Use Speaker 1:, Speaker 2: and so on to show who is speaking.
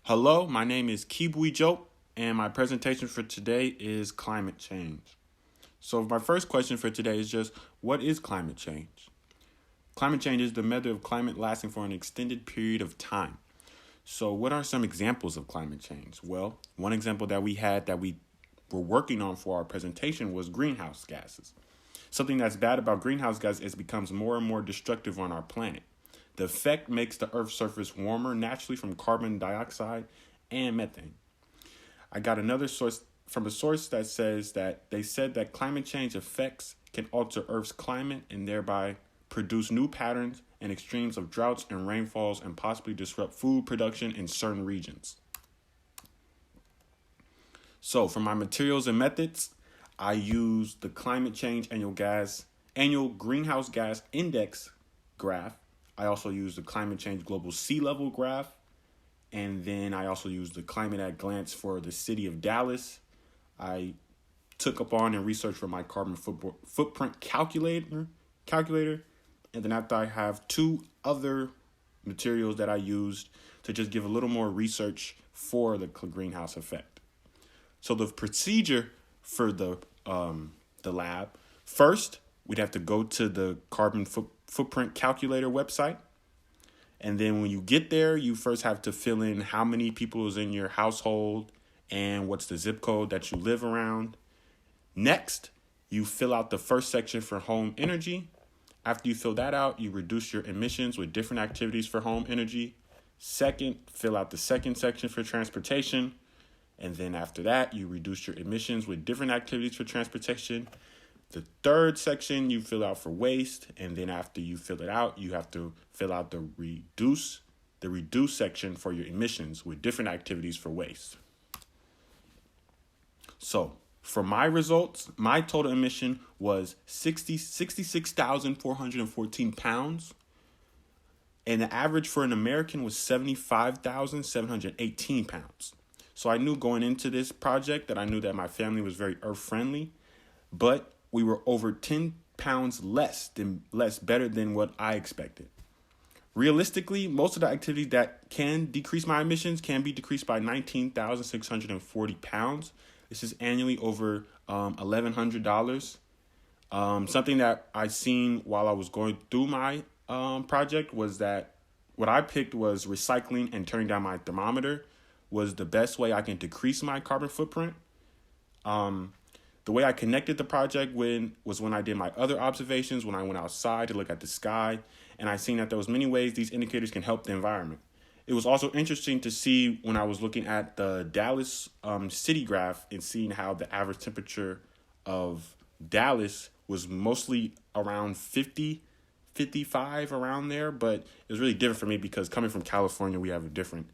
Speaker 1: Hello, my name is Kibui Jope, and my presentation for today is climate change. So, my first question for today is just what is climate change? Climate change is the method of climate lasting for an extended period of time. So, what are some examples of climate change? Well, one example that we had that we were working on for our presentation was greenhouse gases. Something that's bad about greenhouse gas is it becomes more and more destructive on our planet. The effect makes the Earth's surface warmer naturally from carbon dioxide and methane. I got another source from a source that says that they said that climate change effects can alter Earth's climate and thereby produce new patterns and extremes of droughts and rainfalls and possibly disrupt food production in certain regions. So, for my materials and methods, I use the climate change annual greenhouse gas index graph. I also use the climate change global sea level graph. And then I also use the climate at glance for the city of Dallas. I took up on and researched for my carbon footprint calculator. And then after I have two other materials that I used to just give a little more research for the greenhouse effect. So the procedure for the lab, first we'd have to go to the carbon footprint calculator website. And then when you get there, you first have to fill in how many people is in your household and what's the zip code that you live around. Next, you fill out the first section for home energy. After you fill that out, you reduce your emissions with different activities for home energy. Second, fill out the second section for transportation. And then after that, you reduce your emissions with different activities for transportation. The third section you fill out for waste, and then after you fill it out, you have to fill out the reduce section for your emissions with different activities for waste. So for my results, my total emission was 66,414 pounds, and the average for an American was 75,718 pounds. So I knew going into this project that I knew that my family was very earth friendly, but we were over 10 pounds better than what I expected. Realistically, most of the activities that can decrease my emissions can be decreased by 19,640 pounds. This is annually over $1,100. Something that I seen while I was going through my project was that what I picked was recycling and turning down my thermometer was the best way I can decrease my carbon footprint. The way I connected the project was when I did my other observations, when I went outside to look at the sky, and I seen that there was many ways these indicators can help the environment. It was also interesting to see when I was looking at the Dallas city graph and seeing how the average temperature of Dallas was mostly around 50, 55 around there, but it was really different for me because coming from California, we have a different